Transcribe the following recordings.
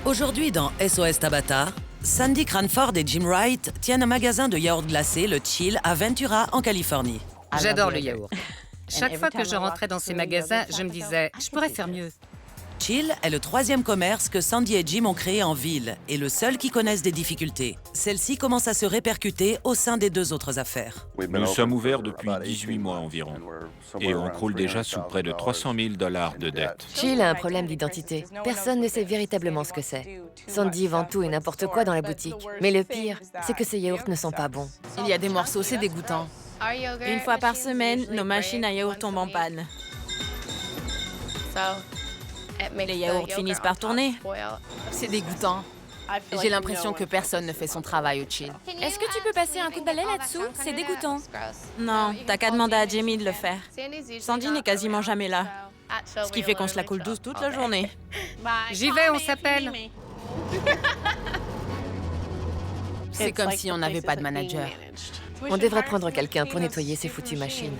Aujourd'hui dans SOS Tabata, Sandy Cranford et Jim Wright tiennent un magasin de yaourt glacé, le Chill, à Ventura, en Californie. J'adore le yaourt. Chaque fois que je rentrais dans ces magasins, je me disais, je pourrais faire mieux. Chill est le 3e commerce que Sandy et Jim ont créé en ville et le seul qui connaisse des difficultés. Celles-ci commencent à se répercuter au sein des 2 autres affaires. Nous sommes ouverts depuis 18 mois environ et on croule déjà sous près de 300 000 $ de dettes. Chill a un problème d'identité. Personne ne sait véritablement ce que c'est. Sandy vend tout et n'importe quoi dans la boutique. Mais le pire, c'est que ces yaourts ne sont pas bons. Il y a des morceaux, c'est dégoûtant. Une fois par semaine, nos machines à yaourt tombent en panne. Les yaourts finissent par tourner. C'est dégoûtant. J'ai l'impression que personne ne fait son travail au Chill. Est-ce que tu peux passer un coup de balai là-dessous? C'est dégoûtant. Non, t'as qu'à demander à Jamie de le faire. Sandy n'est quasiment jamais là. Ce qui fait qu'on se la coule douce toute la journée. J'y vais, on s'appelle. C'est comme si on n'avait pas de manager. On devrait prendre quelqu'un pour nettoyer ces foutues machines.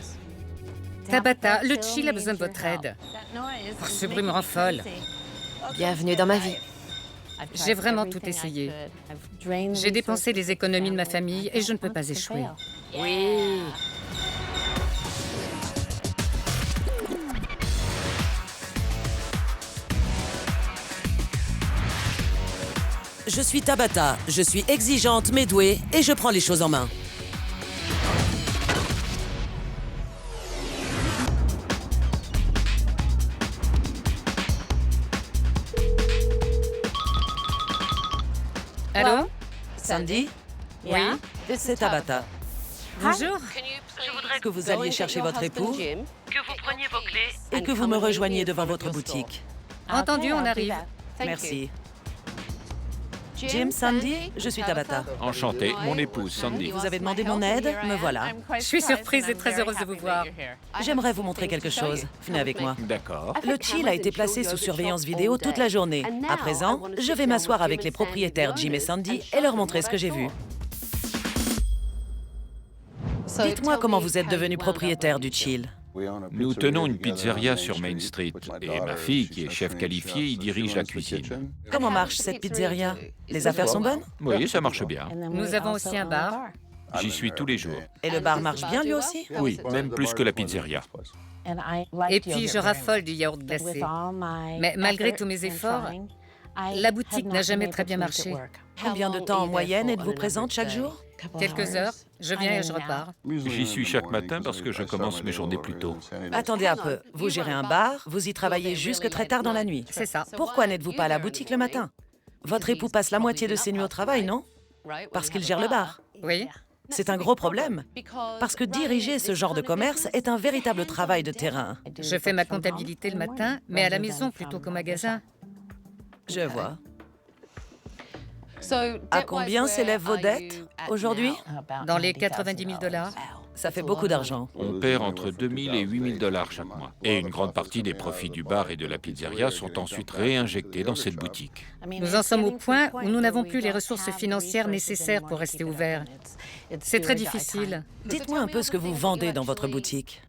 Tabata, le Chill a besoin de votre aide. Oh, ce bruit me rend folle. Bienvenue dans ma vie. J'ai vraiment tout essayé. J'ai dépensé les économies de ma famille et je ne peux pas échouer. Oui. Je suis Tabata, je suis exigeante mais douée et je prends les choses en main. Allô? Sandy, Oui? c'est Tabata. Bonjour? Je voudrais que vous alliez chercher votre époux, que vous preniez vos clés et que vous me rejoigniez devant votre boutique. Entendu, on arrive. Merci. Jim, Sandy, je suis Tabata. Enchanté, mon épouse Sandy. Vous avez demandé mon aide, me voilà. Je suis surprise et très heureuse de vous voir. J'aimerais vous montrer quelque chose. Venez avec moi. D'accord. Le Chill a été placé sous surveillance vidéo toute la journée. À présent, je vais m'asseoir avec les propriétaires Jim et Sandy et leur montrer ce que j'ai vu. Dites-moi comment vous êtes devenu propriétaire du Chill. Nous tenons une pizzeria sur Main Street et ma fille, qui est chef qualifiée, y dirige la cuisine. Comment marche cette pizzeria? Les affaires sont bonnes? Oui, ça marche bien. Nous avons aussi un bar. J'y suis tous les jours. Et le bar marche bien lui aussi? Oui, même plus que la pizzeria. Et puis, je raffole du yaourt glacé. Mais malgré tous mes efforts, la boutique n'a jamais très bien marché. Combien de temps en moyenne êtes-vous présente chaque jour? Quelques heures, je viens et je repars. J'y suis chaque matin parce que je commence mes journées plus tôt. Attendez un peu. Vous gérez un bar, vous y travaillez jusque très tard dans la nuit. C'est ça. Pourquoi n'êtes-vous pas à la boutique le matin? Votre époux passe la moitié de ses nuits au travail, non? Parce qu'il gère le bar. Oui? C'est un gros problème. Parce que diriger ce genre de commerce est un véritable travail de terrain. Je fais ma comptabilité le matin, mais à la maison plutôt qu'au magasin. Je vois. À combien s'élèvent vos dettes aujourd'hui? Dans les 90 000 $. Ça fait beaucoup d'argent. On perd entre 2 000 et 8 000 $ chaque mois. Et une grande partie des profits du bar et de la pizzeria sont ensuite réinjectés dans cette boutique. Nous en sommes au point où nous n'avons plus les ressources financières nécessaires pour rester ouverts. C'est très difficile. Dites-moi un peu ce que vous vendez dans votre boutique.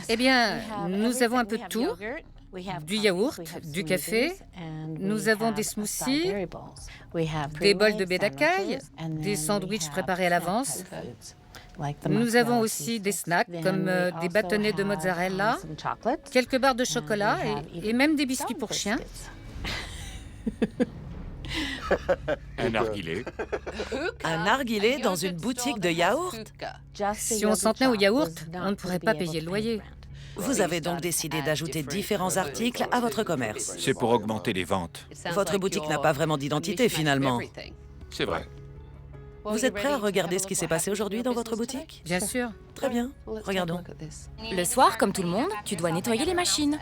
Eh bien, nous avons un peu de tout. Du yaourt, du café, nous avons des smoothies, des bols de baie d'acaille, des sandwichs préparés à l'avance. Nous avons aussi des snacks comme des bâtonnets de mozzarella, quelques barres de chocolat et même des biscuits pour chiens. Un narguilé. Un narguilé dans une boutique de yaourt? Si on s'en tenait au yaourt, on ne pourrait pas payer le loyer. Vous avez donc décidé d'ajouter différents articles à votre commerce. C'est pour augmenter les ventes. Votre boutique n'a pas vraiment d'identité, finalement. C'est vrai. Vous êtes prêt à regarder ce qui s'est passé aujourd'hui dans votre boutique? Bien sûr. Très bien. Regardons. Le soir, comme tout le monde, tu dois nettoyer les machines.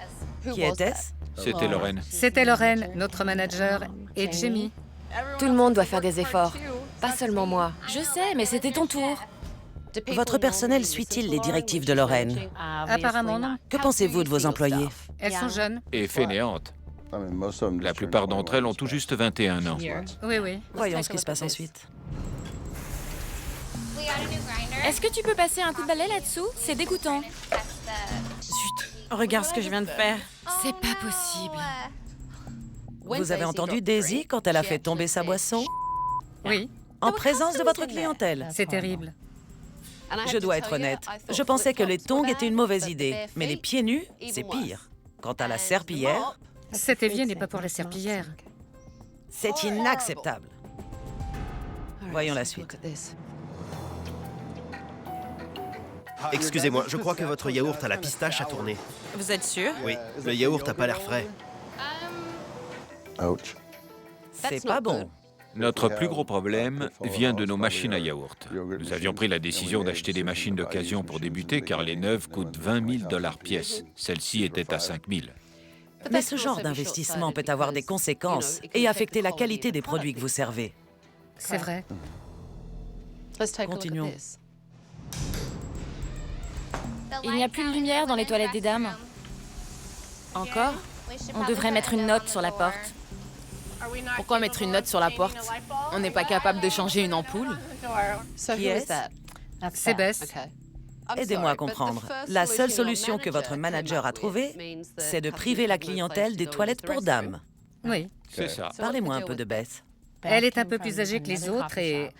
Qui était-ce? C'était Lorraine. C'était Lorraine, notre manager, et Jamie. Tout le monde doit faire des efforts. Pas seulement moi. Je sais, mais c'était ton tour. Votre personnel suit-il les directives de Lorraine? Apparemment, non. Que pensez-vous de vos employés? Elles sont jeunes. Et fainéantes. La plupart d'entre elles ont tout juste 21 ans. Oui, oui. Voyons ce qui se passe ensuite. Est-ce que tu peux passer un coup de balai là-dessous? C'est dégoûtant. Zut, regarde ce que je viens de faire. C'est pas possible. Vous avez entendu Daisy quand elle a fait tomber sa boisson? Oui, En présence de votre clientèle. c'est terrible. Je dois être honnête, je pensais que les tongs étaient une mauvaise idée, mais les pieds nus, c'est pire. Quant à la serpillière, Cet évier n'est pas pour la serpillière. c'est inacceptable. Voyons la suite. Excusez-moi, je crois que votre yaourt à la pistache a tourné. Vous êtes sûr? Oui, le yaourt a pas l'air frais. C'est pas bon. Notre plus gros problème vient de nos machines à yaourt. Nous avions pris la décision d'acheter des machines d'occasion pour débuter car les neuves coûtent 20 000 $ pièce. Celle-ci était à 5 000. Mais ce genre d'investissement peut avoir des conséquences et affecter la qualité des produits que vous servez. C'est vrai. Continuons. Il n'y a plus de lumière dans les toilettes des dames. Encore? On devrait mettre une note sur la porte. Pourquoi mettre une note sur la porte? On n'est pas capable de changer une ampoule? Qui est-ce? C'est Bess. Aidez-moi à comprendre. La seule solution que votre manager a trouvée, c'est de priver la clientèle des toilettes pour dames. Oui. C'est ça. Parlez-moi un peu de Bess. Elle est un peu plus âgée que les autres et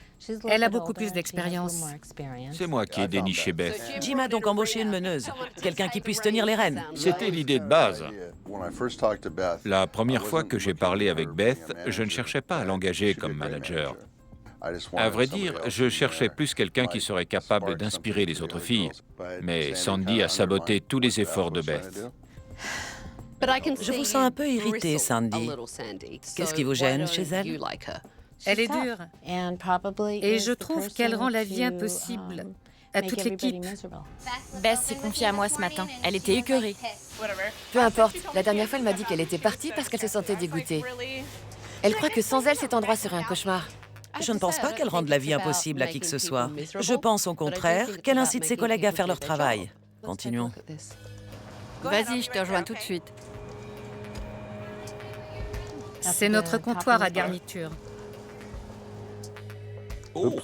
elle a beaucoup plus d'expérience. C'est moi qui ai déniché Beth. Jim a donc embauché une meneuse, quelqu'un qui puisse tenir les rênes. C'était l'idée de base. La première fois que j'ai parlé avec Beth, je ne cherchais pas à l'engager comme manager. À vrai dire, je cherchais plus quelqu'un qui serait capable d'inspirer les autres filles. Mais Sandy a saboté tous les efforts de Beth. Je vous sens un peu irritée, Sandy. Qu'est-ce qui vous gêne chez elle? Elle est dure. Et je trouve qu'elle rend la vie impossible à toute l'équipe. Bess s'est confiée à moi ce matin. Elle était écœurée. Peu importe, la dernière fois, elle m'a dit qu'elle était partie parce qu'elle se sentait dégoûtée. Elle croit que sans elle, cet endroit serait un cauchemar. Je ne pense pas qu'elle rende la vie impossible à qui que ce soit. Je pense au contraire qu'elle incite ses collègues à faire leur travail. Continuons. Vas-y, je te rejoins tout de suite. C'est notre comptoir à garniture. Oh,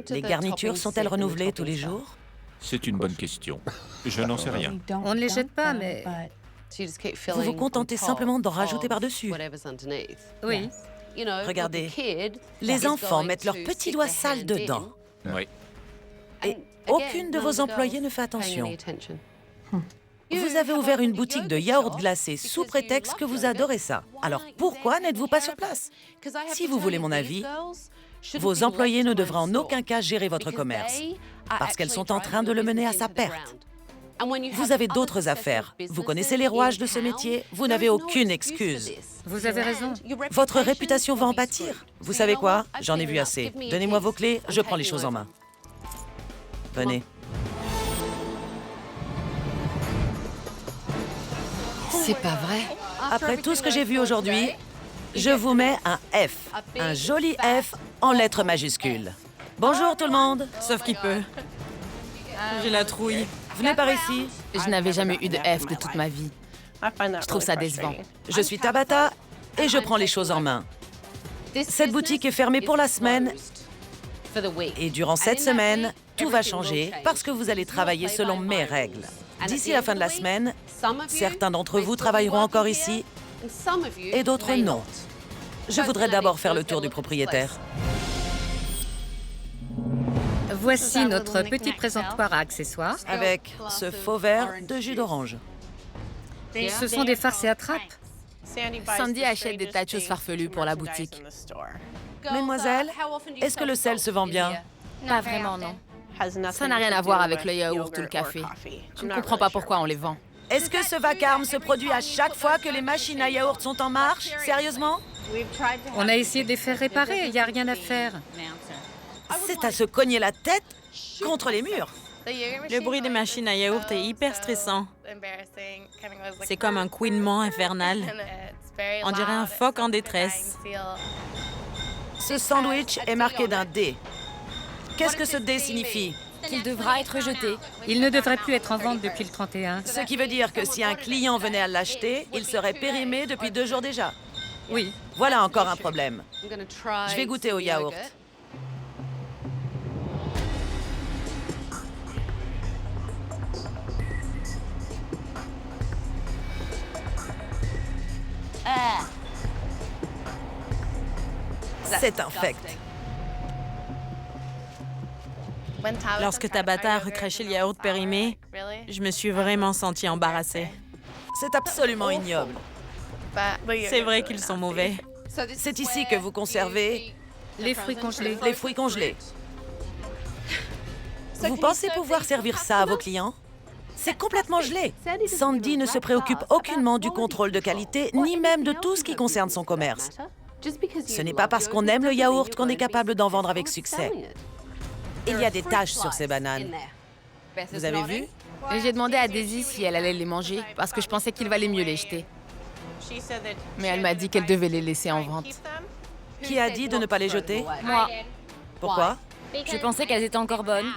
Les garnitures sont-elles renouvelées tous les jours? c'est une bonne question. Je n'en sais rien. On ne les jette pas, mais Vous vous contentez simplement d'en rajouter par-dessus. oui. Regardez, les enfants mettent leurs petits doigts sales dedans. Oui. Et aucune de vos employés ne fait attention. Vous avez ouvert une boutique de yaourts glacés sous prétexte que vous adorez ça. Alors pourquoi n'êtes-vous pas sur place? Si vous voulez mon avis, vos employés ne devraient en aucun cas gérer votre commerce, parce qu'elles sont en train de le mener à sa perte. Vous avez d'autres affaires. Vous connaissez les rouages de ce métier. Vous n'avez aucune excuse. Vous avez raison. Votre réputation va en pâtir. Vous savez quoi? J'en ai vu assez. Donnez-moi vos clés, je prends les choses en main. Venez. C'est pas vrai. Après tout ce que j'ai vu aujourd'hui, je vous mets un F. Un joli F en lettres majuscules. Bonjour tout le monde. Sauf qu'il peut. J'ai la trouille. Venez par ici. Je n'avais jamais eu de F de toute ma vie. Je trouve ça décevant. Je suis Tabata et je prends les choses en main. Cette boutique est fermée pour la semaine et durant cette semaine, tout va changer parce que vous allez travailler selon mes règles. D'ici la fin de la semaine, certains d'entre vous travailleront encore ici et d'autres non. Je voudrais d'abord faire le tour du propriétaire. Voici notre petit présentoir à accessoires. Avec ce faux verre de jus d'orange. Ce sont des farces et attrapes. Sandy achète des tas de choses farfelues pour la boutique. Mesdemoiselles, est-ce que le sel se vend bien? Pas vraiment, non. Ça n'a rien à voir avec le yaourt ou le café. Je ne comprends pas pourquoi on les vend. Est-ce que ce vacarme se produit à chaque fois que les machines à yaourt sont en marche? Sérieusement? On a essayé de les faire réparer, il n'y a rien à faire. C'est à se cogner la tête contre les murs. Le bruit des machines à yaourt est hyper stressant. C'est comme un couinement infernal. On dirait un phoque en détresse. Ce sandwich est marqué d'un D. Qu'est-ce que ce D signifie? Qu'il devra être jeté. Il ne devrait plus être en vente depuis le 31. Ce qui veut dire que si un client venait à l'acheter, il serait périmé depuis 2 jours déjà. Oui. Voilà encore un problème. Je vais goûter au yaourt. C'est infect. Lorsque Tabata a recraché le yaourt périmé, je me suis vraiment sentie embarrassée. C'est absolument ignoble. C'est vrai qu'ils sont mauvais. C'est ici que vous conservez Les fruits congelés. les fruits congelés. Vous pensez pouvoir servir ça à vos clients? C'est complètement gelé. Sandy ne se préoccupe aucunement du contrôle de qualité, ni même de tout ce qui concerne son commerce. Ce n'est pas parce qu'on aime le yaourt qu'on est capable d'en vendre avec succès. Il y a des taches sur ces bananes. Vous avez vu? J'ai demandé à Daisy si elle allait les manger parce que je pensais qu'il valait mieux les jeter. Mais elle m'a dit qu'elle devait les laisser en vente. Qui a dit de ne pas les jeter? Moi, Pourquoi? Je pensais qu'elles étaient encore bonnes.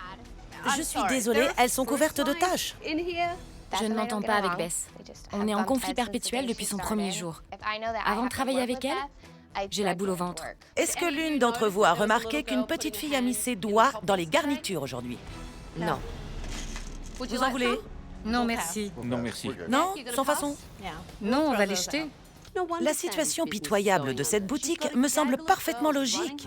Je suis désolée, elles sont couvertes de taches. Je ne m'entends pas avec Bess. On est en conflit perpétuel depuis son premier jour. Avant de travailler avec elle, j'ai la boule au ventre. Est-ce que l'une d'entre vous a remarqué qu'une petite fille a mis ses doigts dans les garnitures aujourd'hui? Non. Vous en voulez? Non, merci. Non, merci. Non? Sans façon? Non, on va les jeter. La situation pitoyable de cette boutique me semble parfaitement logique.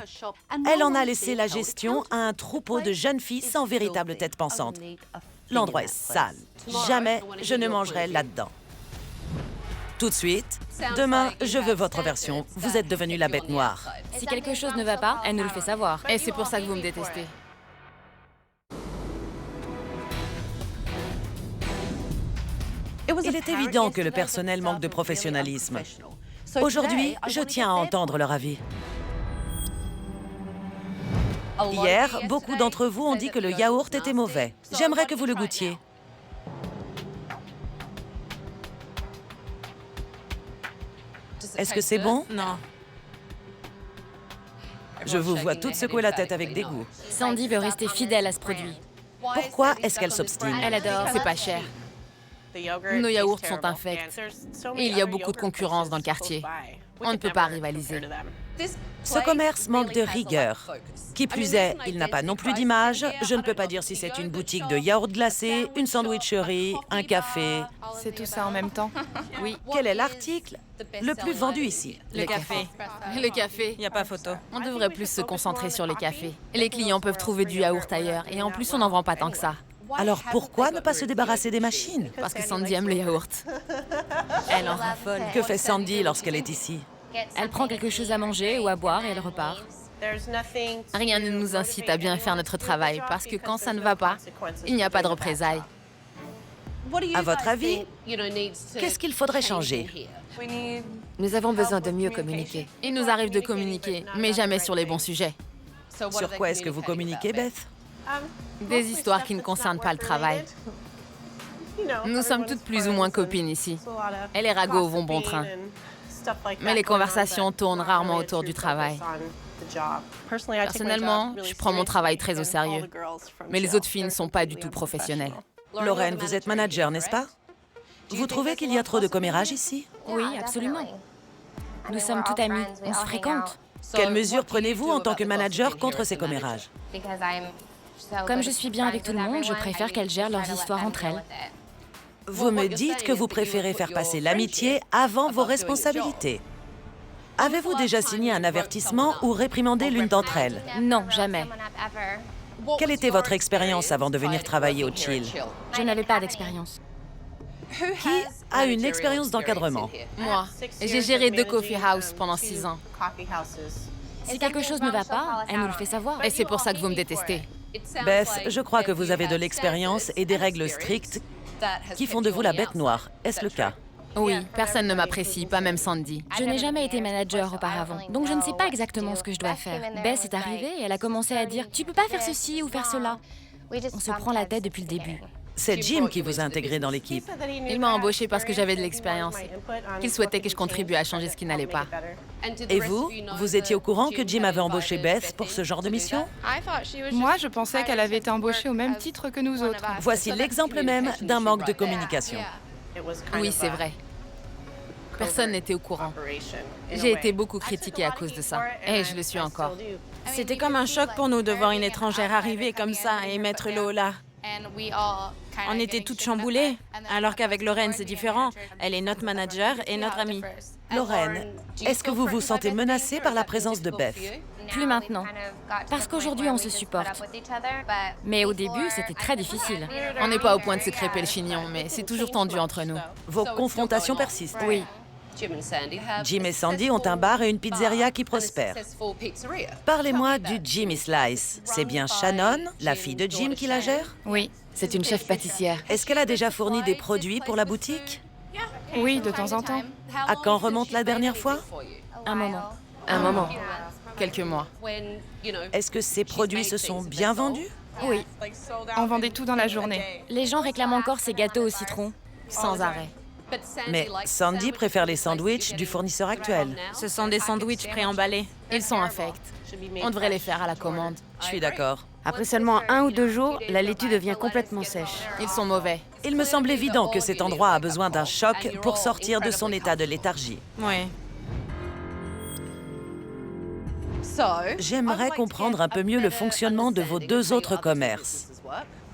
Elle en a laissé la gestion à un troupeau de jeunes filles sans véritable tête pensante. L'endroit est sale. Jamais je ne mangerai là-dedans. Tout de suite, demain, je veux votre version. Vous êtes devenue la bête noire. Si quelque chose ne va pas, elle nous le fait savoir. et c'est pour ça que vous me détestez. Il est évident que le personnel manque de professionnalisme. Aujourd'hui, je tiens à entendre leur avis. Hier, beaucoup d'entre vous ont dit que le yaourt était mauvais. J'aimerais que vous le goûtiez. Est-ce que c'est bon? Non. Je vous vois toutes secouer la tête avec dégoût. Sandy veut rester fidèle à ce produit. Pourquoi est-ce qu'elle s'obstine? Elle adore. C'est pas cher. Nos yaourts sont infects. Et il y a beaucoup de concurrence dans le quartier. On ne peut pas rivaliser. Ce commerce manque de rigueur. Qui plus est, il n'a pas non plus d'image. Je ne peux pas dire si c'est une boutique de yaourt glacé, une sandwicherie, un café. C'est tout ça en même temps? Oui. Quel est l'article le plus vendu ici? Le café. Le café. Il n'y a pas photo. On devrait plus se concentrer sur les cafés. Les clients peuvent trouver du yaourt ailleurs. Et en plus, on n'en vend pas tant que ça. Alors pourquoi ne pas se débarrasser des machines? Parce que Sandy aime le yaourt. Elle en raffole. Que fait Sandy lorsqu'elle est ici? Elle prend quelque chose à manger ou à boire et elle repart. Rien ne nous incite à bien faire notre travail parce que quand ça ne va pas, il n'y a pas de représailles. À votre avis, qu'est-ce qu'il faudrait changer? Nous avons besoin de mieux communiquer. Il nous arrive de communiquer, mais jamais sur les bons sujets. Sur quoi est-ce que vous communiquez, Beth? Des histoires qui ne concernent pas le travail. Nous sommes toutes plus ou moins copines ici. Et les ragots vont bon train. Mais les conversations tournent rarement autour du travail. Personnellement, je prends mon travail très au sérieux. Mais les autres filles ne sont pas du tout professionnelles. Lorraine, vous êtes manager, n'est-ce pas? Vous trouvez qu'il y a trop de commérage ici? Oui, absolument. Nous sommes toutes amies. On se fréquente. Quelles mesures prenez-vous en tant que manager contre ces commérages? Comme je suis bien avec tout le monde, je préfère qu'elles gèrent leurs histoires entre elles. Vous me dites que vous préférez faire passer l'amitié avant vos responsabilités. Avez-vous déjà signé un avertissement ou réprimandé l'une d'entre elles? Non, jamais. Quelle était votre expérience avant de venir travailler au Chill? Je n'avais pas d'expérience. Qui a une expérience d'encadrement? Moi, j'ai géré 2 coffee houses pendant 6 ans. Si quelque chose ne va pas, elle nous le fait savoir. Et c'est pour ça que vous me détestez. Beth, je crois que vous avez de l'expérience et des règles strictes qui font de vous la bête noire. Est-ce le cas? Oui, personne ne m'apprécie, pas même Sandy. Je n'ai jamais été manager auparavant, donc je ne sais pas exactement ce que je dois faire. Bess est arrivée et elle a commencé à dire « Tu peux pas faire ceci ou faire cela ». On se prend la tête depuis le début. C'est Jim qui vous a intégré dans l'équipe. Il m'a embauché parce que j'avais de l'expérience. Qu'il souhaitait que je contribue à changer ce qui n'allait pas. Et vous, vous étiez au courant que Jim avait embauché Beth pour ce genre de mission? Moi, je pensais qu'elle avait été embauchée au même titre que nous autres. Voici l'exemple même d'un manque de communication. Oui, c'est vrai. Personne n'était au courant. J'ai été beaucoup critiquée à cause de ça. Et je le suis encore. C'était comme un choc pour nous de voir une étrangère arriver comme ça et mettre l'eau là. On était toutes chamboulées, alors qu'avec Lorraine, c'est différent. Elle est notre manager et notre amie. Lorraine, est-ce que vous vous sentez menacée par la présence de Beth? Plus maintenant. Parce qu'aujourd'hui, on se supporte. Mais au début, c'était très difficile. On n'est pas au point de se crêper le chignon, mais c'est toujours tendu entre nous. Vos confrontations persistent. Oui. Jim et Sandy ont un bar et une pizzeria qui prospèrent. Parlez-moi du Jimmy Slice. C'est bien Shannon, la fille de Jim, qui la gère? Oui. C'est une chef pâtissière. Est-ce qu'elle a déjà fourni des produits pour la boutique? Oui, de temps en temps. À quand remonte la dernière fois? Un moment. Un moment. Quelques mois. Est-ce que ces produits se sont bien vendus? Oui. On vendait tout dans la journée. Les gens réclament encore ces gâteaux au citron. Sans arrêt. Mais Sandy préfère les sandwichs du fournisseur actuel. Ce sont des sandwichs préemballés. Ils sont infects. On devrait les faire à la commande. Je suis d'accord. Après seulement 1 ou 2 jours, la laitue devient complètement sèche. Ils sont mauvais. Il me semble évident que cet endroit a besoin d'un choc pour sortir de son état de léthargie. Oui. J'aimerais comprendre un peu mieux le fonctionnement de vos 2 autres commerces.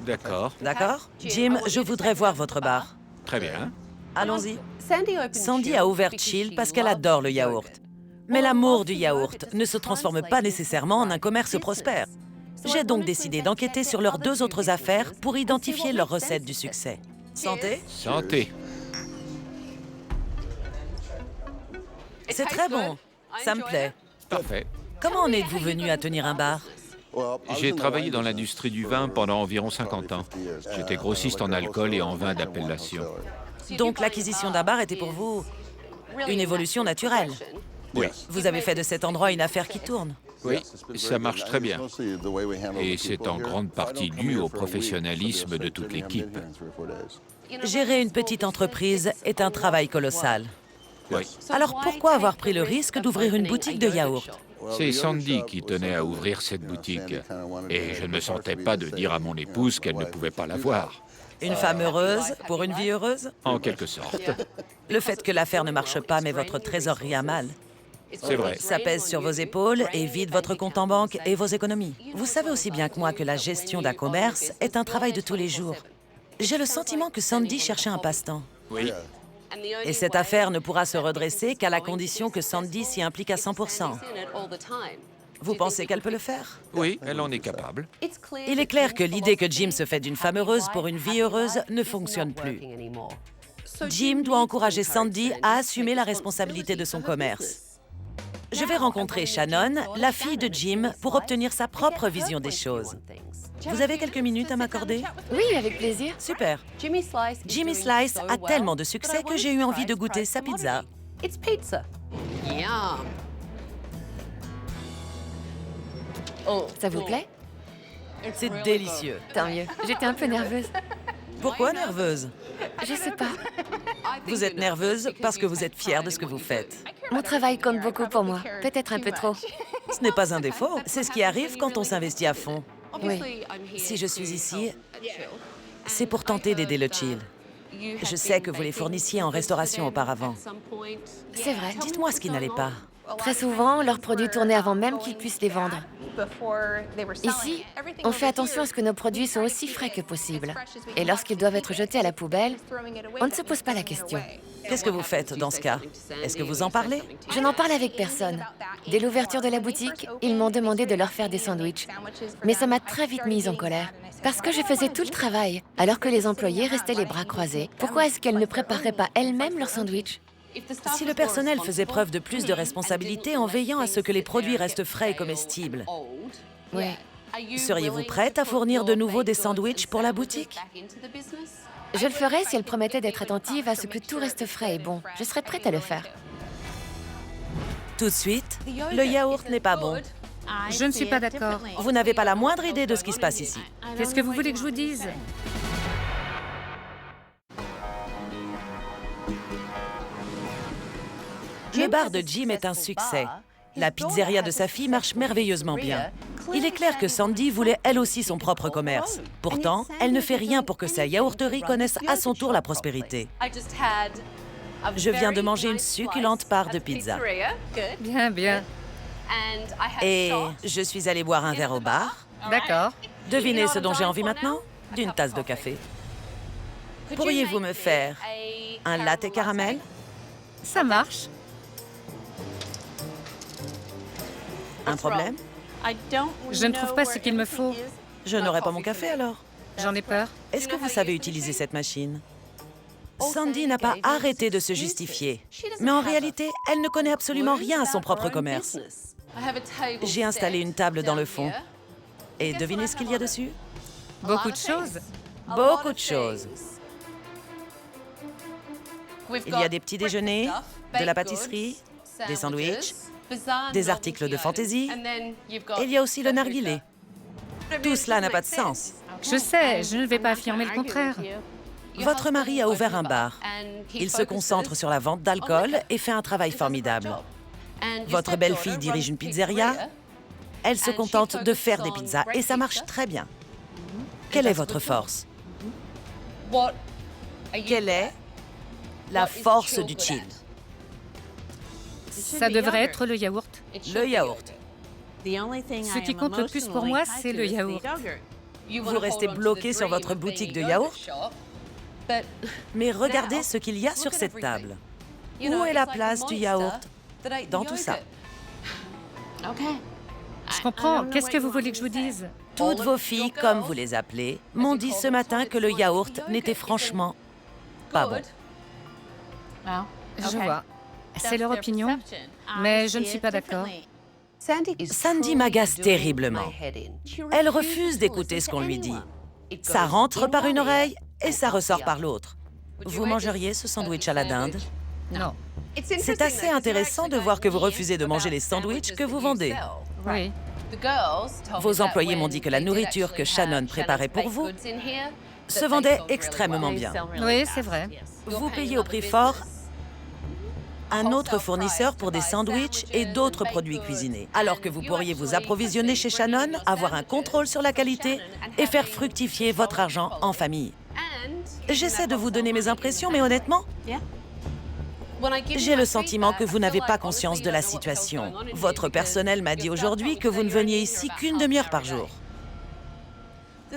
D'accord, D'accord? Jim, je voudrais voir votre bar. très bien. Allons-y. Sandy a ouvert Chill parce qu'elle adore le yaourt. Mais l'amour du yaourt ne se transforme pas nécessairement en un commerce prospère. J'ai donc décidé d'enquêter sur leurs 2 autres affaires pour identifier leur recette du succès. Santé? Santé. C'est très bon. Ça me plaît. Parfait. Comment en êtes-vous venu à tenir un bar? J'ai travaillé dans l'industrie du vin pendant environ 50 ans. J'étais grossiste en alcool et en vin d'appellation. Donc l'acquisition d'un bar était pour vous une évolution naturelle. Oui, Vous avez fait de cet endroit une affaire qui tourne. oui, ça marche très bien. Et c'est en grande partie dû au professionnalisme de toute l'équipe. Gérer une petite entreprise est un travail colossal. Oui. Alors pourquoi avoir pris le risque d'ouvrir une boutique de yaourt? C'est Sandy qui tenait à ouvrir cette boutique. Et je ne me sentais pas de dire à mon épouse qu'elle ne pouvait pas l'avoir. Une femme heureuse pour une vie heureuse? En quelque sorte. Le fait que l'affaire ne marche pas met votre trésorerie à mal. C'est vrai. Ça pèse sur vos épaules et vide votre compte en banque et vos économies. Vous savez aussi bien que moi que la gestion d'un commerce est un travail de tous les jours. J'ai le sentiment que Sandy cherchait un passe-temps. Oui, Et cette affaire ne pourra se redresser qu'à la condition que Sandy s'y implique à 100%. Vous pensez qu'elle peut le faire? oui, elle en est capable. Il est clair que l'idée que Jim se fait d'une femme heureuse pour une vie heureuse ne fonctionne plus. Jim doit encourager Sandy à assumer la responsabilité de son commerce. Je vais rencontrer Shannon, la fille de Jim, pour obtenir sa propre vision des choses. Vous avez quelques minutes à m'accorder? Oui, avec plaisir. Super. Jimmy Slice a tellement de succès que j'ai eu envie de goûter sa pizza. Ça vous plaît? C'est délicieux. Tant mieux. J'étais un peu nerveuse. Pourquoi nerveuse? Je sais pas. Vous êtes nerveuse parce que vous êtes fière de ce que vous faites. Mon travail compte beaucoup pour moi. Peut-être un peu trop. Ce n'est pas un défaut, c'est ce qui arrive quand on s'investit à fond. Oui. Si je suis ici, c'est pour tenter d'aider le Chill. Je sais que vous les fournissiez en restauration auparavant. C'est vrai. Dites-moi ce qui n'allait pas. Très souvent, leurs produits tournaient avant même qu'ils puissent les vendre. Ici, on fait attention à ce que nos produits soient aussi frais que possible. Et lorsqu'ils doivent être jetés à la poubelle, on ne se pose pas la question. Qu'est-ce que vous faites dans ce cas? Est-ce que vous en parlez? Je n'en parle avec personne. Dès l'ouverture de la boutique, ils m'ont demandé de leur faire des sandwichs. Mais ça m'a très vite mise en colère. Parce que je faisais tout le travail, alors que les employés restaient les bras croisés. Pourquoi est-ce qu'elles ne prépareraient pas elles-mêmes leurs sandwichs? Si le personnel faisait preuve de plus de responsabilité en veillant à ce que les produits restent frais et comestibles, Oui. seriez-vous prête à fournir de nouveau des sandwichs pour la boutique? Je le ferais si elle promettait d'être attentive à ce que tout reste frais et bon. Je serais prête à le faire. Tout de suite, le yaourt n'est pas bon. Je ne suis pas d'accord. Vous n'avez pas la moindre idée de ce qui se passe ici. Qu'est-ce que vous voulez que je vous dise? Le bar de Jim est un succès. La pizzeria de sa fille marche merveilleusement bien. Il est clair que Sandy voulait elle aussi son propre commerce. Pourtant, elle ne fait rien pour que sa yaourterie connaisse à son tour la prospérité. Je viens de manger une succulente part de pizza. Bien, bien. Et je suis allée boire un verre au bar. D'accord. Devinez ce dont j'ai envie maintenant? d'une tasse de café. Pourriez-vous me faire un latte caramel? Ça marche. Un problème? Je ne trouve pas ce qu'il me faut. Je n'aurai pas mon café alors. J'en ai peur. Est-ce que vous savez utiliser cette machine? Sandy n'a pas arrêté de se justifier. Mais en réalité, elle ne connaît absolument rien à son propre commerce. J'ai installé une table dans le fond. Et devinez ce qu'il y a dessus? Beaucoup de choses. Beaucoup de choses. Il y a des petits déjeuners, de la pâtisserie, des sandwichs, des articles de fantaisie, et il y a aussi le narguilé. Tout cela n'a pas de sens. Je sais, je ne vais pas affirmer le contraire. Votre mari a ouvert un bar. Il se concentre sur la vente d'alcool et fait un travail formidable. Votre belle-fille dirige une pizzeria. Elle se contente de faire des pizzas et ça marche très bien. Quelle est votre force? Quelle est la force du chill? Ça devrait être le yaourt. Le yaourt. Ce qui compte le plus pour moi, c'est le yaourt. Vous restez bloqué sur votre boutique de yaourt? Mais regardez ce qu'il y a sur cette table. Où est la place du yaourt dans tout ça? Je comprends. Qu'est-ce que vous voulez que je vous dise? Toutes vos filles, comme vous les appelez, m'ont dit ce matin que le yaourt n'était franchement pas bon. Je vois. C'est leur opinion, mais je ne suis pas d'accord. Sandy m'agace terriblement. Elle refuse d'écouter ce qu'on lui dit. Ça rentre par une oreille et ça ressort par l'autre. Vous mangeriez ce sandwich à la dinde? Non. C'est assez intéressant de voir que vous refusez de manger les sandwichs que vous vendez. Oui. Vos employés m'ont dit que la nourriture que Shannon préparait pour vous se vendait extrêmement bien. Oui, c'est vrai. Vous payez au prix fort un autre fournisseur pour des sandwichs et d'autres produits cuisinés, alors que vous pourriez vous approvisionner chez Shannon, avoir un contrôle sur la qualité et faire fructifier votre argent en famille. J'essaie de vous donner mes impressions, mais honnêtement, j'ai le sentiment que vous n'avez pas conscience de la situation. Votre personnel m'a dit aujourd'hui que vous ne veniez ici qu'une demi-heure par jour.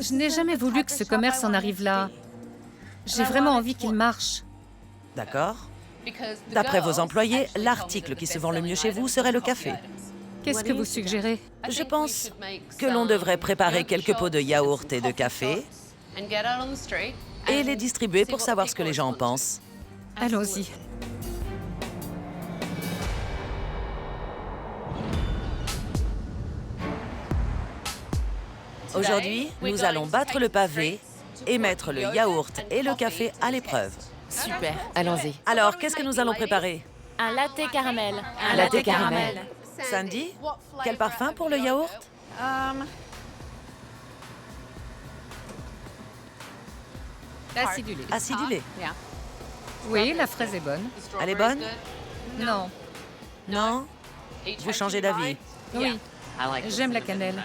Je n'ai jamais voulu que ce commerce en arrive là. J'ai vraiment envie qu'il marche. D'accord. D'après vos employés, l'article qui se vend le mieux chez vous serait le café. Qu'est-ce que vous suggérez? Je pense que l'on devrait préparer quelques pots de yaourt et de café et les distribuer pour savoir ce que les gens en pensent. Allons-y. Aujourd'hui, nous allons battre le pavé et mettre le yaourt et le café à l'épreuve. Super, allons-y. Alors, qu'est-ce que nous allons préparer? Un latte caramel. Un latte caramel. Sandy, quel parfum pour le yaourt? Acidulé. Acidulé. Oui, la fraise est bonne. Elle est bonne? Non. Non? Vous changez d'avis? Oui. J'aime la cannelle.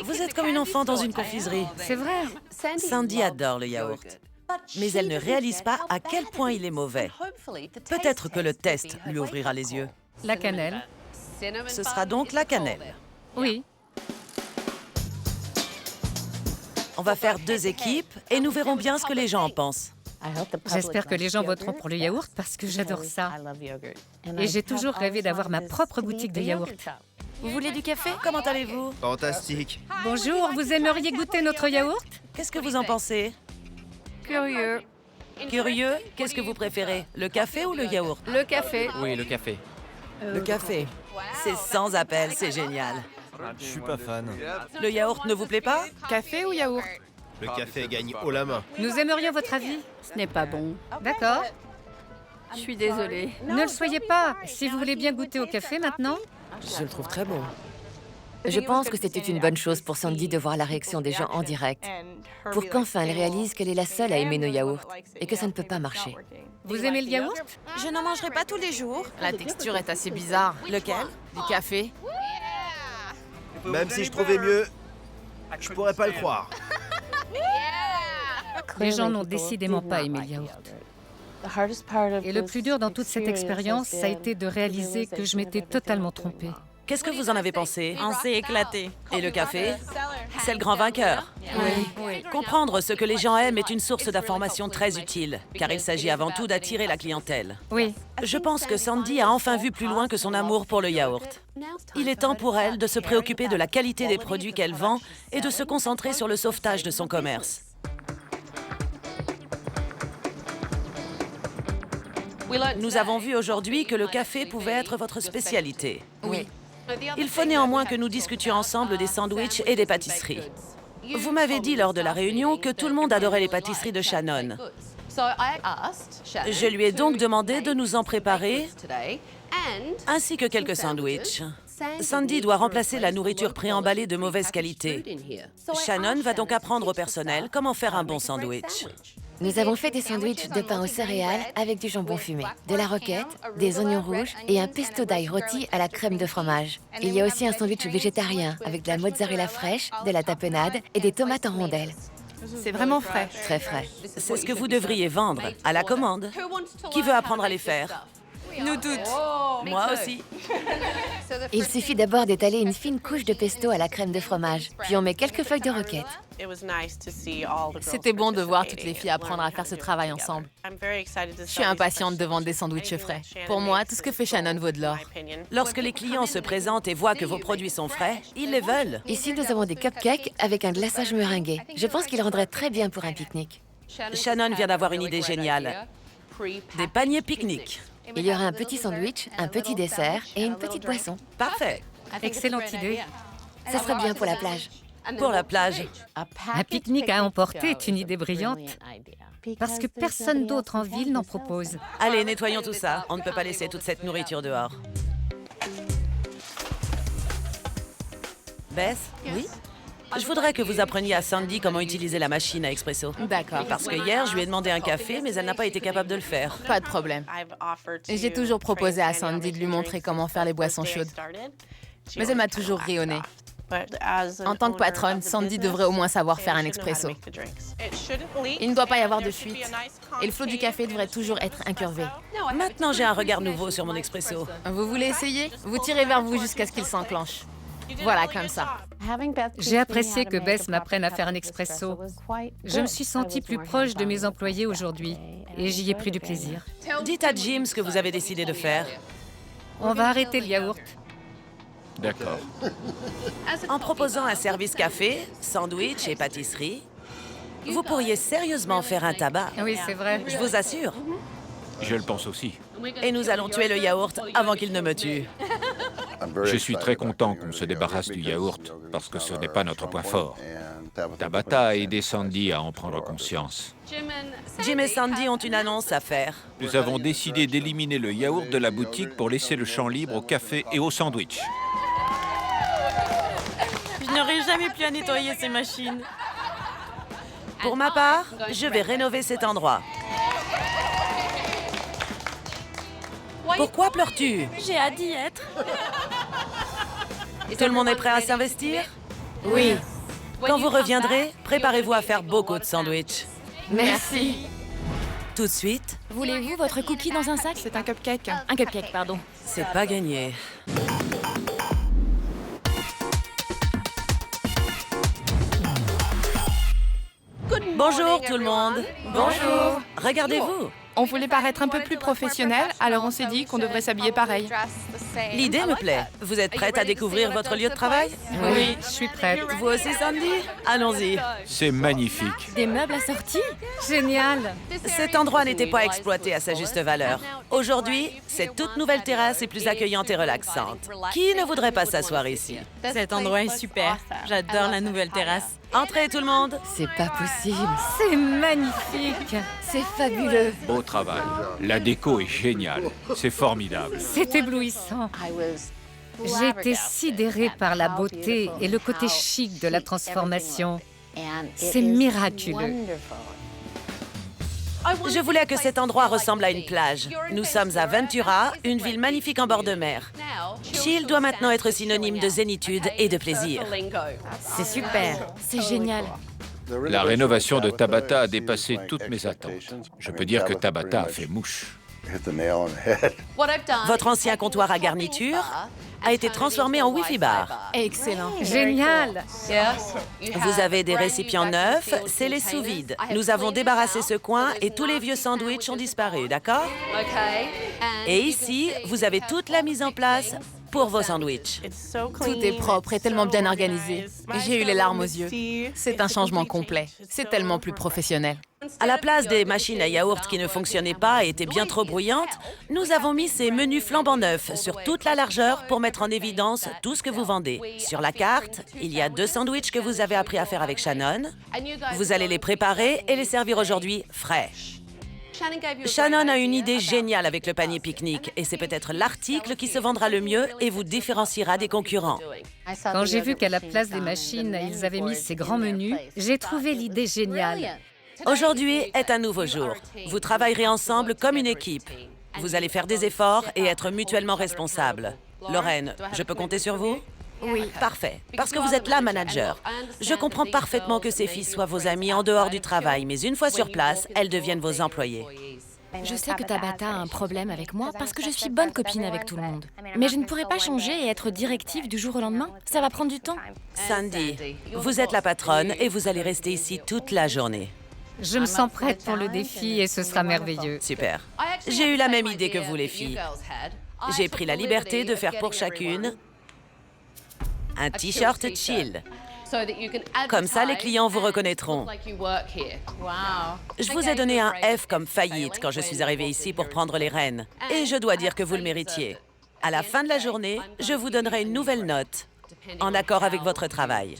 Vous êtes comme une enfant dans une confiserie. C'est vrai. Sandy adore le yaourt. Mais elle ne réalise pas à quel point il est mauvais. Peut-être que le test lui ouvrira les yeux. La cannelle. Ce sera donc la cannelle. Oui. On va faire 2 équipes et nous verrons bien ce que les gens en pensent. J'espère que les gens voteront pour le yaourt parce que j'adore ça. Et j'ai toujours rêvé d'avoir ma propre boutique de yaourt. Vous voulez du café? Comment allez-vous? Fantastique. Bonjour, vous aimeriez goûter notre yaourt? Qu'est-ce que vous en pensez? Curieux. Curieux? Qu'est-ce que vous préférez? Le café ou le yaourt? Le café. Oui, le café. Le café. C'est sans appel, c'est génial. Je suis pas fan. Le yaourt ne vous plaît pas? Café ou yaourt? Le café gagne haut la main. Nous aimerions votre avis. Ce n'est pas bon. D'accord. Je suis désolée. Ne le soyez pas. Si vous voulez bien goûter au café maintenant. Je le trouve très bon. Je pense que c'était une bonne chose pour Sandy de voir la réaction des gens en direct, pour qu'enfin elle réalise qu'elle est la seule à aimer nos yaourts et que ça ne peut pas marcher. Vous aimez le yaourt? Je n'en mangerai pas tous les jours. La texture est assez bizarre. Lequel? Du café. Même si je trouvais mieux, je pourrais pas le croire. Les gens n'ont décidément pas aimé le yaourt. Et le plus dur dans toute cette expérience, ça a été de réaliser que je m'étais totalement trompée. Qu'est-ce que vous en avez pensé? On s'est éclaté. Et le café? C'est le grand vainqueur. Oui. Comprendre ce que les gens aiment est une source d'information très utile, car il s'agit avant tout d'attirer la clientèle. Oui. Je pense que Sandy a enfin vu plus loin que son amour pour le yaourt. Il est temps pour elle de se préoccuper de la qualité des produits qu'elle vend et de se concentrer sur le sauvetage de son commerce. Nous avons vu aujourd'hui que le café pouvait être votre spécialité. Oui. Il faut néanmoins que nous discutions ensemble des sandwichs et des pâtisseries. Vous m'avez dit lors de la réunion que tout le monde adorait les pâtisseries de Shannon. Je lui ai donc demandé de nous en préparer, ainsi que quelques sandwichs. Sandy doit remplacer la nourriture préemballée de mauvaise qualité. Shannon va donc apprendre au personnel comment faire un bon sandwich. Nous avons fait des sandwichs de pain aux céréales avec du jambon fumé, de la roquette, des oignons rouges et un pesto d'ail rôti à la crème de fromage. Il y a aussi un sandwich végétarien avec de la mozzarella fraîche, de la tapenade et des tomates en rondelles. C'est vraiment frais. Très frais. C'est ce que vous devriez vendre, à la commande. Qui veut apprendre à les faire? Nous toutes. Moi aussi. Il suffit d'abord d'étaler une fine couche de pesto à la crème de fromage, puis on met quelques feuilles de roquette. C'était bon de voir toutes les filles apprendre à faire ce travail ensemble. Je suis impatiente de vendre des sandwichs frais. Pour moi, tout ce que fait Shannon vaut de l'or. Lorsque les clients se présentent et voient que vos produits sont frais, ils les veulent. Ici, nous avons des cupcakes avec un glaçage meringué. Je pense qu'ils rendraient très bien pour un pique-nique. Shannon vient d'avoir une idée géniale. Des paniers pique-nique. Il y aura un petit sandwich, un petit dessert et une petite boisson. Parfait. Excellente idée. Ça serait bien pour la plage. Pour la plage. Un pique-nique à emporter est une idée brillante, parce que personne d'autre en ville n'en propose. Allez, nettoyons tout ça. On ne peut pas laisser toute cette nourriture dehors. Beth? Oui? Je voudrais que vous appreniez à Sandy comment utiliser la machine à expresso. D'accord. Parce que hier, je lui ai demandé un café, mais elle n'a pas été capable de le faire. Pas de problème. J'ai toujours proposé à Sandy de lui montrer comment faire les boissons chaudes. Mais elle m'a toujours rayonné. En tant que patronne, Sandy devrait au moins savoir faire un expresso. Il ne doit pas y avoir de fuite. Et le flot du café devrait toujours être incurvé. Maintenant, j'ai un regard nouveau sur mon expresso. Vous voulez essayer? Vous tirez vers vous jusqu'à ce qu'il s'enclenche. Voilà, comme ça. J'ai apprécié que Beth m'apprenne à faire un expresso. Je me suis sentie plus proche de mes employés aujourd'hui et j'y ai pris du plaisir. Dites à Jim ce que vous avez décidé de faire. On va arrêter le yaourt. D'accord. En proposant un service café, sandwich et pâtisserie, vous pourriez sérieusement faire un tabac. Oui, c'est vrai. Je vous assure. Je le pense aussi. Et nous allons tuer le yaourt avant qu'il ne me tue. Je suis très content qu'on se débarrasse du yaourt, parce que ce n'est pas notre point fort. Tabata a aidé Sandy à en prendre conscience. Jim et Sandy ont une annonce à faire. Nous avons décidé d'éliminer le yaourt de la boutique pour laisser le champ libre au café et au sandwich. Je n'aurais jamais pu à nettoyer ces machines. Pour ma part, je vais rénover cet endroit. Pourquoi pleures-tu? J'ai hâte d'y être. Tout le monde est prêt à s'investir? Oui. Quand vous reviendrez, préparez-vous à faire beaucoup de sandwichs. Merci. Tout de suite, Voulez-vous votre cookie dans un sac? C'est un cupcake. Un cupcake, pardon. c'est pas gagné. Bonjour tout le monde. Bonjour. Regardez-vous. On voulait paraître un peu plus professionnel, alors on s'est dit qu'on devrait s'habiller pareil. L'idée me plaît. Vous êtes prête à découvrir votre lieu de travail? Oui, je suis prête. Vous aussi, Sandy? Allons-y. C'est magnifique. Des meubles assortis? Génial. Cet endroit n'était pas exploité à sa juste valeur. Aujourd'hui, cette toute nouvelle terrasse est plus accueillante et relaxante. Qui ne voudrait pas s'asseoir ici? Cet endroit est super. J'adore la nouvelle terrasse. Entrez tout le monde. C'est pas possible. C'est magnifique. C'est fabuleux. Beau travail. La déco est géniale. C'est formidable. C'est éblouissant. J'ai été sidérée par la beauté et le côté chic de la transformation. C'est miraculeux. Je voulais que cet endroit ressemble à une plage. Nous sommes à Ventura, une ville magnifique en bord de mer. Chill doit maintenant être synonyme de zénitude et de plaisir. C'est super. C'est génial. La rénovation de Tabata a dépassé toutes mes attentes. Je peux dire que Tabata a fait mouche. Votre ancien comptoir à garniture a été transformé en Wi-Fi bar. Excellent. Génial! Vous avez des récipients neufs, c'est les sous-vides. Nous avons débarrassé ce coin et tous les vieux sandwichs ont disparu, d'accord? Et ici, vous avez toute la mise en place pour vos sandwichs. Tout est propre et tellement bien organisé. J'ai eu les larmes aux yeux. C'est un changement complet. C'est tellement plus professionnel. À la place des machines à yaourt qui ne fonctionnaient pas et étaient bien trop bruyantes, nous avons mis ces menus flambant neufs sur toute la largeur pour mettre en évidence tout ce que vous vendez. Sur la carte, il y a 2 sandwichs que vous avez appris à faire avec Shannon. Vous allez les préparer et les servir aujourd'hui frais. Shannon a une idée géniale avec le panier pique-nique et c'est peut-être l'article qui se vendra le mieux et vous différenciera des concurrents. Quand j'ai vu qu'à la place des machines, ils avaient mis ces grands menus, j'ai trouvé l'idée géniale. Aujourd'hui est un nouveau jour. Vous travaillerez ensemble comme une équipe. Vous allez faire des efforts et être mutuellement responsables. Lorraine, je peux compter sur vous? Oui. Parfait, parce que vous êtes la manager. Je comprends parfaitement que ces filles soient vos amies en dehors du travail, mais une fois sur place, elles deviennent vos employés. Je sais que Tabata a un problème avec moi parce que je suis bonne copine avec tout le monde. Mais je ne pourrais pas changer et être directive du jour au lendemain. Ça va prendre du temps. Sandy, vous êtes la patronne et vous allez rester ici toute la journée. Je me sens prête pour le défi et ce sera merveilleux. Super. J'ai eu la même idée que vous, les filles. J'ai pris la liberté de faire pour chacune un t-shirt chill. Comme ça, les clients vous reconnaîtront. Je vous ai donné un F comme faillite quand je suis arrivée ici pour prendre les rênes. Et je dois dire que vous le méritiez. À la fin de la journée, je vous donnerai une nouvelle note, en accord avec votre travail.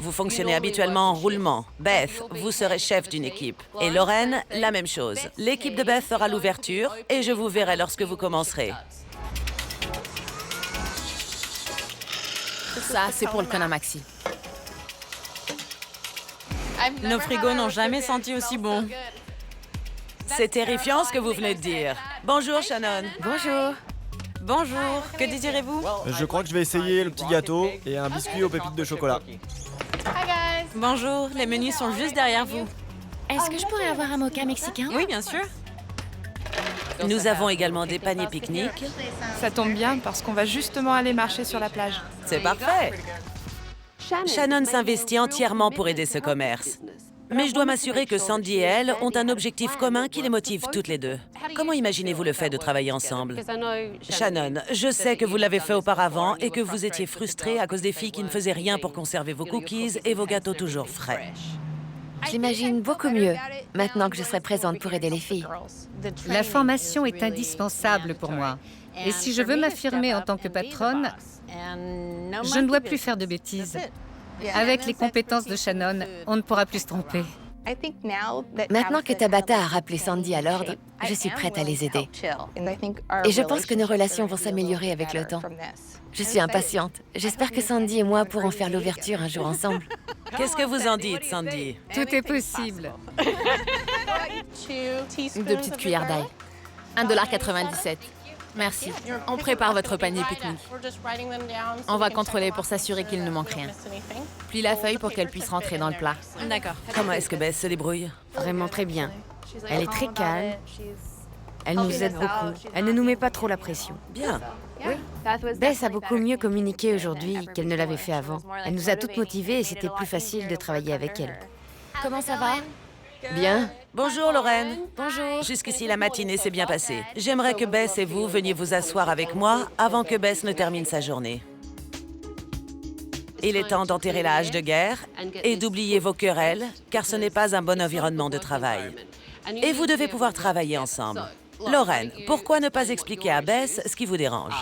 Vous fonctionnez habituellement en roulement. Beth, vous serez chef d'une équipe. Et Lorraine, la même chose. L'équipe de Beth fera l'ouverture et je vous verrai lorsque vous commencerez. Ça, c'est pour le Conamaxi. Nos frigos n'ont jamais senti aussi bon. C'est terrifiant ce que vous venez de dire. Bonjour, Shannon. Bonjour. Bonjour, que désirez-vous? Je crois que je vais essayer le petit gâteau et un biscuit aux pépites de chocolat. Bonjour, les menus sont juste derrière vous. Est-ce que je pourrais avoir un mocha mexicain? Oui, bien sûr. Nous avons également des paniers pique-nique. Ça tombe bien parce qu'on va justement aller marcher sur la plage. C'est parfait. Shannon s'investit entièrement pour aider ce commerce. Mais je dois m'assurer que Sandy et elle ont un objectif commun qui les motive toutes les deux. Comment imaginez-vous le fait de travailler ensemble? Shannon, je sais que vous l'avez fait auparavant et que vous étiez frustrée à cause des filles qui ne faisaient rien pour conserver vos cookies et vos gâteaux toujours frais. J'imagine beaucoup mieux, maintenant que je serai présente pour aider les filles. La formation est indispensable pour moi. Et si je veux m'affirmer en tant que patronne, je ne dois plus faire de bêtises. Avec les compétences de Shannon, on ne pourra plus se tromper. Maintenant que Tabata a rappelé Sandy à l'ordre, je suis prête à les aider. Et je pense que nos relations vont s'améliorer avec le temps. Je suis impatiente. J'espère que Sandy et moi pourrons faire l'ouverture un jour ensemble. Qu'est-ce que vous en dites, Sandy? Tout est possible. 2 petites cuillères d'ail. 1,97 $. Merci. On prépare votre panier pique-nique. On va contrôler pour s'assurer qu'il ne manque rien. Plie la feuille pour qu'elle puisse rentrer dans le plat. D'accord. Comment est-ce que Beth se débrouille? Vraiment très bien. Elle est très calme. Elle nous aide beaucoup. Elle ne nous met pas trop la pression. Bien. Oui. Beth a beaucoup mieux communiqué aujourd'hui qu'elle ne l'avait fait avant. Elle nous a toutes motivées et c'était plus facile de travailler avec elle. Comment ça va? Bien. Bonjour, Lorraine. Bonjour. Jusqu'ici, la matinée s'est bien passée. J'aimerais que Beth et vous veniez vous asseoir avec moi avant que Beth ne termine sa journée. Il est temps d'enterrer la hache de guerre et d'oublier vos querelles, car ce n'est pas un bon environnement de travail. Et vous devez pouvoir travailler ensemble. Lorraine, pourquoi ne pas expliquer à Beth ce qui vous dérange?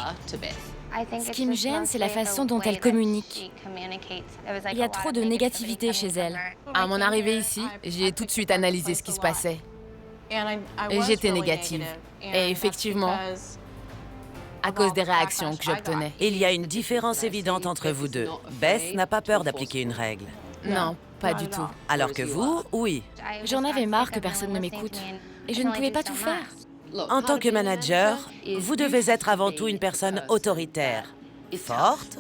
Ce qui me gêne, c'est la façon dont elle communique. Il y a trop de négativité chez elle. À mon arrivée ici, j'ai tout de suite analysé ce qui se passait. Et j'étais négative. Et effectivement, à cause des réactions que j'obtenais. Il y a une différence évidente entre vous deux. Beth n'a pas peur d'appliquer une règle. Non, pas du tout. Alors que vous, oui. J'en avais marre que personne ne m'écoute. Et je ne pouvais pas tout faire. En tant que manager, vous devez être avant tout une personne autoritaire, forte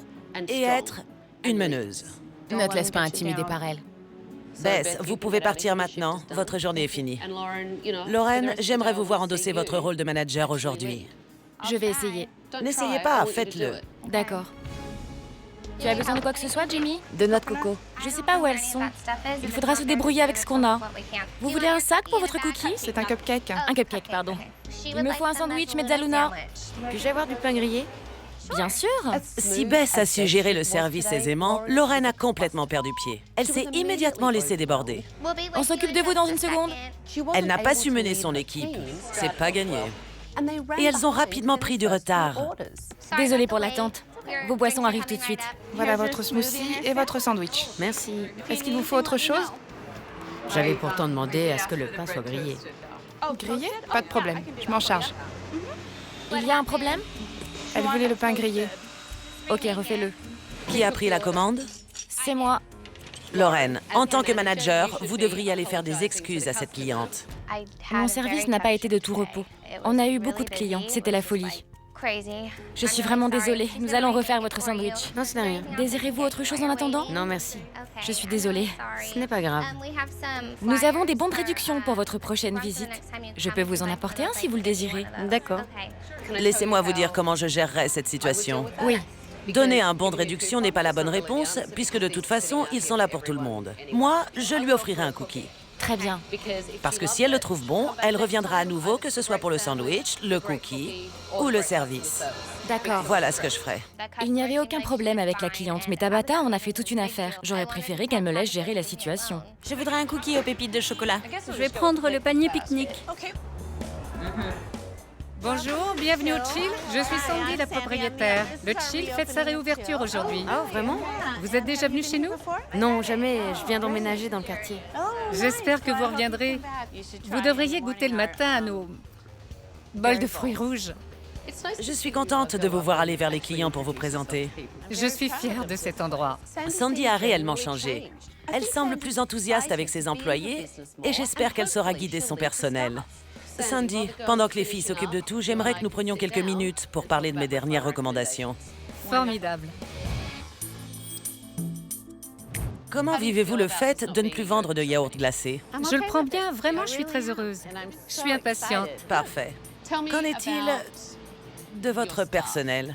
et être une meneuse. Ne te laisse pas intimider par elle. Bess, vous pouvez partir maintenant. Votre journée est finie. Lauren, j'aimerais vous voir endosser votre rôle de manager aujourd'hui. Je vais essayer. N'essayez pas, faites-le. D'accord. Tu as besoin de quoi que ce soit, Jimmy? De noix de coco. Je sais pas où elles sont. Il faudra se débrouiller avec ce qu'on a. Vous voulez un sac pour votre cookie? C'est un cupcake. Un cupcake, pardon. Il me faut un sandwich mezzaluna. Puis-je avoir du pain grillé? Bien sûr. Si Bess a su gérer le service aisément, Lauren a complètement perdu pied. Elle s'est immédiatement laissée déborder. On s'occupe de vous dans une seconde. Elle n'a pas su mener son équipe. C'est pas gagné. Et elles ont rapidement pris du retard. Désolée pour l'attente. Vos boissons arrivent tout de suite. Voilà votre smoothie et votre sandwich. Merci. Est-ce qu'il vous faut autre chose? J'avais pourtant demandé à ce que le pain soit grillé. Grillé? Pas de problème, je m'en charge. Il y a un problème? Elle voulait le pain grillé. Ok, refais-le. Qui a pris la commande? C'est moi. Lauren, en tant que manager, vous devriez aller faire des excuses à cette cliente. Mon service n'a pas été de tout repos. On a eu beaucoup de clients, c'était la folie. Je suis vraiment désolée. Nous allons refaire votre sandwich. Non, ce n'est rien. Désirez-vous autre chose en attendant? Non, merci. Je suis désolée. Ce n'est pas grave. Nous avons des bons de réduction pour votre prochaine visite. Je peux vous en apporter un si vous le désirez. D'accord. Laissez-moi vous dire comment je gérerai cette situation. Oui. Donner un bon de réduction n'est pas la bonne réponse, puisque de toute façon, ils sont là pour tout le monde. Moi, je lui offrirai un cookie. Très bien. Parce que si elle le trouve bon, elle reviendra à nouveau, que ce soit pour le sandwich, le cookie ou le service. D'accord. Voilà ce que je ferai. Il n'y avait aucun problème avec la cliente, mais Tabata en a fait toute une affaire. J'aurais préféré qu'elle me laisse gérer la situation. Je voudrais un cookie aux pépites de chocolat. Je vais prendre le panier pique-nique. Bonjour, bienvenue au Chill. Je suis Sandy, la propriétaire. Le Chill fête sa réouverture aujourd'hui. Oh, vraiment? Vous êtes déjà venu chez nous? Non, jamais. Je viens d'emménager dans le quartier. J'espère que vous reviendrez. Vous devriez goûter le matin à nos bols de fruits rouges. Je suis contente de vous voir aller vers les clients pour vous présenter. Je suis fière de cet endroit. Sandy a réellement changé. Elle semble plus enthousiaste avec ses employés et j'espère qu'elle saura guider son personnel. Sandy, pendant que les filles s'occupent de tout, j'aimerais que nous prenions quelques minutes pour parler de mes dernières recommandations. Formidable. Comment vivez-vous le fait de ne plus vendre de yaourt glacé? Je le prends bien, vraiment, je suis très heureuse. Je suis impatiente. Parfait. Qu'en est-il de votre personnel?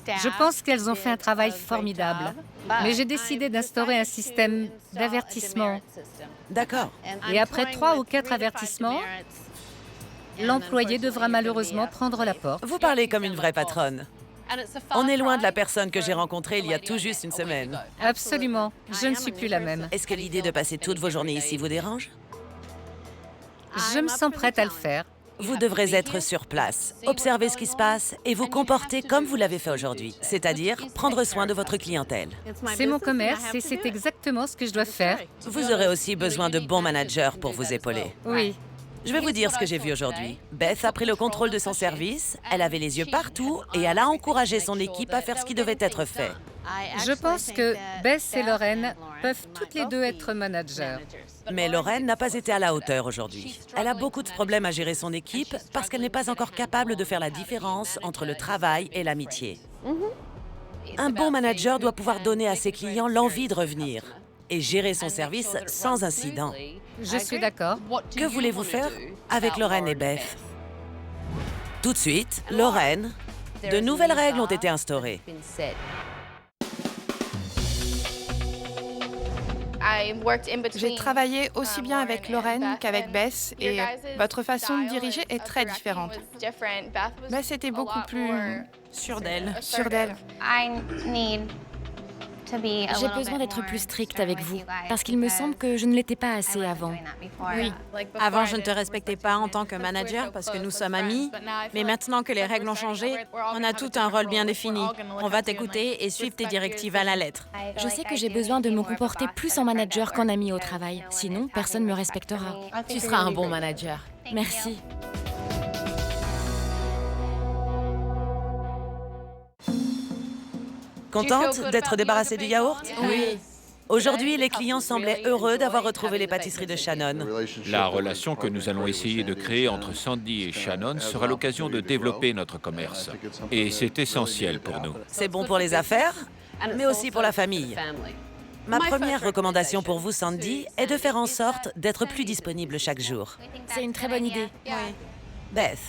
Je pense qu'elles ont fait un travail formidable. Mais j'ai décidé d'instaurer un système d'avertissement. D'accord. Et après 3 ou 4 avertissements, l'employé devra malheureusement prendre la porte. Vous parlez comme une vraie patronne. On est loin de la personne que j'ai rencontrée il y a tout juste une semaine. Absolument. Je ne suis plus la même. Est-ce que l'idée de passer toutes vos journées ici vous dérange? Je me sens prête à le faire. Vous devrez être sur place, observer ce qui se passe et vous comporter comme vous l'avez fait aujourd'hui, c'est-à-dire prendre soin de votre clientèle. C'est mon commerce et c'est exactement ce que je dois faire. Vous aurez aussi besoin de bons managers pour vous épauler. Oui. Je vais vous dire ce que j'ai vu aujourd'hui. Beth a pris le contrôle de son service, elle avait les yeux partout et elle a encouragé son équipe à faire ce qui devait être fait. Je pense que Bess et Lauren peuvent toutes les deux être managers. Mais Lauren n'a pas été à la hauteur aujourd'hui. Elle a beaucoup de problèmes à gérer son équipe parce qu'elle n'est pas encore capable de faire la différence entre le travail et l'amitié. Un bon manager doit pouvoir donner à ses clients l'envie de revenir et gérer son service sans incident. Je suis d'accord. Que voulez-vous faire avec Lauren et Beth? Tout de suite, Lauren, de nouvelles règles ont été instaurées. J'ai travaillé aussi bien avec Lauren qu'avec Bess et votre façon de diriger est très différente. Bess était beaucoup plus sûre d'elle. Sûre d'elle. J'ai besoin d'être plus stricte avec vous, parce qu'il me semble que je ne l'étais pas assez avant. Oui. Avant, je ne te respectais pas en tant que manager parce que nous sommes amis, mais maintenant que les règles ont changé, on a tout un rôle bien défini. On va t'écouter et suivre tes directives à la lettre. Je sais que j'ai besoin de me comporter plus en manager qu'en ami au travail, sinon personne ne me respectera. Tu seras un bon manager. Merci. Contente d'être débarrassée du yaourt? Oui. Aujourd'hui, les clients semblaient heureux d'avoir retrouvé les pâtisseries de Shannon. La relation que nous allons essayer de créer entre Sandy et Shannon sera l'occasion de développer notre commerce. Et c'est essentiel pour nous. C'est bon pour les affaires, mais aussi pour la famille. Ma première recommandation pour vous, Sandy, est de faire en sorte d'être plus disponible chaque jour. C'est une très bonne idée. Beth,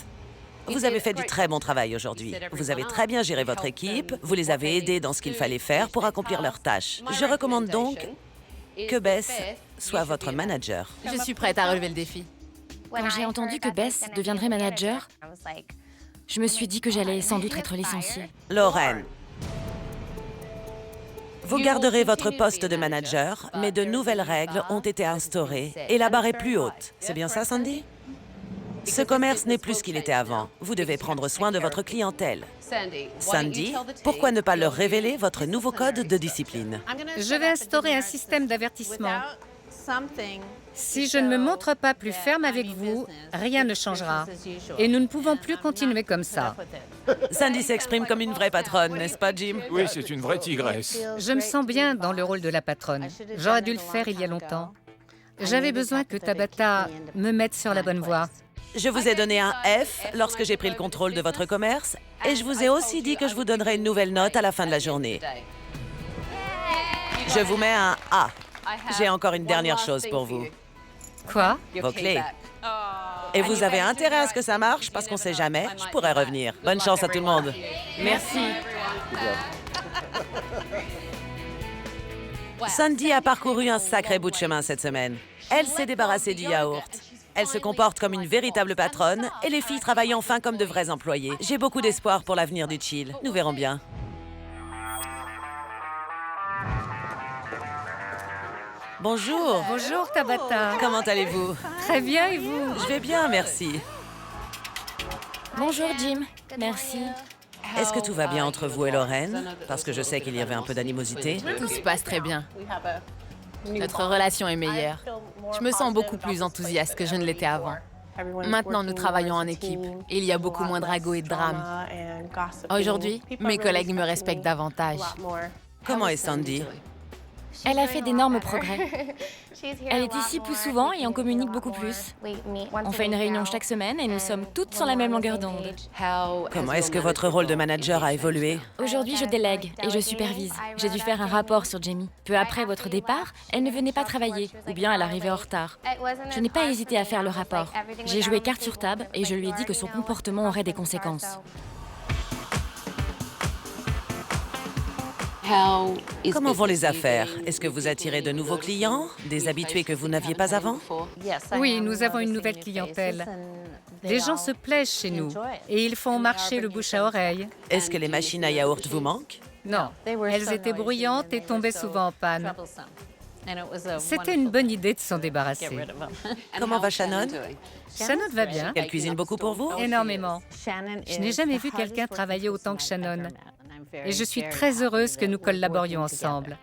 vous avez fait du très bon travail aujourd'hui. Vous avez très bien géré votre équipe, vous les avez aidés dans ce qu'il fallait faire pour accomplir leurs tâches. Je recommande donc que Beth soit votre manager. Je suis prête à relever le défi. Quand j'ai entendu que Beth deviendrait manager, je me suis dit que j'allais sans doute être licenciée. Lorraine, vous garderez votre poste de manager, mais de nouvelles règles ont été instaurées et la barre est plus haute. C'est bien ça, Sandy? Ce commerce n'est plus ce qu'il était avant. Vous devez prendre soin de votre clientèle. Sandy, pourquoi ne pas leur révéler votre nouveau code de discipline? Je vais instaurer un système d'avertissement. Si je ne me montre pas plus ferme avec vous, rien ne changera. Et nous ne pouvons plus continuer comme ça. Sandy s'exprime comme une vraie patronne, n'est-ce pas, Jim? Oui, c'est une vraie tigresse. Je me sens bien dans le rôle de la patronne. J'aurais dû le faire il y a longtemps. J'avais besoin que Tabata me mette sur la bonne voie. Je vous ai donné un F lorsque j'ai pris le contrôle de votre commerce et je vous ai aussi dit que je vous donnerai une nouvelle note à la fin de la journée. Je vous mets un A. J'ai encore une dernière chose pour vous. Quoi? Vos clés. Et vous avez intérêt à ce que ça marche parce qu'on sait jamais, je pourrais revenir. Bonne chance à tout le monde. Merci. Sandy a parcouru un sacré bout de chemin cette semaine. Elle s'est débarrassée du yaourt. Elle se comporte comme une véritable patronne et les filles travaillent enfin comme de vrais employés. J'ai beaucoup d'espoir pour l'avenir du chill. Nous verrons bien. Bonjour. Bonjour, Tabata. Comment allez-vous? Très bien, et vous? Je vais bien, merci. Bonjour, Jim. Merci. Est-ce que tout va bien entre vous et Lorraine? Parce que je sais qu'il y avait un peu d'animosité. Tout se passe très bien. Notre relation est meilleure. Je me sens beaucoup plus enthousiaste que je ne l'étais avant. Maintenant, nous travaillons en équipe et il y a beaucoup moins de ragots et de drames. Aujourd'hui, mes collègues me respectent davantage. Comment est Sandy? Elle a fait d'énormes progrès. Elle est ici plus souvent et on communique beaucoup plus. On fait une réunion chaque semaine et nous sommes toutes sur la même longueur d'onde. Comment est-ce que votre rôle de manager a évolué? Aujourd'hui, je délègue et je supervise. J'ai dû faire un rapport sur Jamie. Peu après votre départ, elle ne venait pas travailler ou bien elle arrivait en retard. Je n'ai pas hésité à faire le rapport. J'ai joué carte sur table et je lui ai dit que son comportement aurait des conséquences. Comment vont les affaires? Est-ce que vous attirez de nouveaux clients? Des habitués que vous n'aviez pas avant? Oui, nous avons une nouvelle clientèle. Les gens se plaisent chez nous et ils font marcher le bouche à oreille. Est-ce que les machines à yaourt vous manquent? Non, elles étaient bruyantes et tombaient souvent en panne. C'était une bonne idée de s'en débarrasser. Comment va Shannon? Shannon va bien. Elle cuisine beaucoup pour vous? Énormément. Je n'ai jamais vu quelqu'un travailler autant que Shannon. Et je suis très heureuse que nous collaborions ensemble.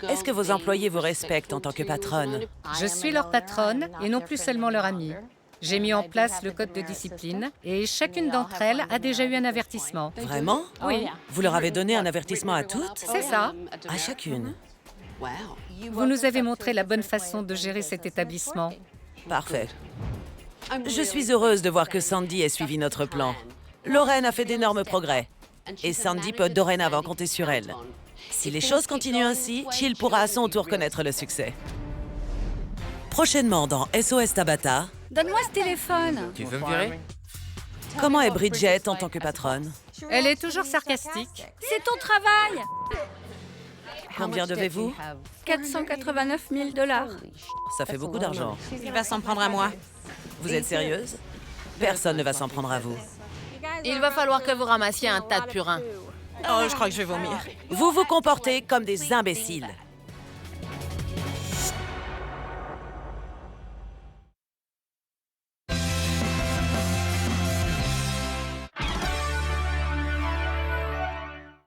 Est-ce que vos employés vous respectent en tant que patronne? Je suis leur patronne et non plus seulement leur amie. J'ai mis en place le code de discipline et chacune d'entre elles a déjà eu un avertissement. Vraiment? Oui. Vous leur avez donné un avertissement à toutes? C'est ça. À chacune? Vous nous avez montré la bonne façon de gérer cet établissement. Parfait. Je suis heureuse de voir que Sandy ait suivi notre plan. Lorraine a fait d'énormes progrès. Et Sandy peut dorénavant compter sur elle. Si les choses continuent ainsi, Chill pourra à son tour connaître le succès. Prochainement dans SOS Tabata... Donne-moi ce téléphone. Tu veux me virer? Comment est Bridget en tant que patronne? Elle est toujours sarcastique. C'est ton travail. Combien devez-vous? 489 000 $. Ça fait beaucoup d'argent. Il va s'en prendre à moi. Vous êtes sérieuse? Personne ne va s'en prendre à vous. Il va falloir que vous ramassiez un tas de purins. Oh, je crois que je vais vomir. Vous vous comportez comme des imbéciles.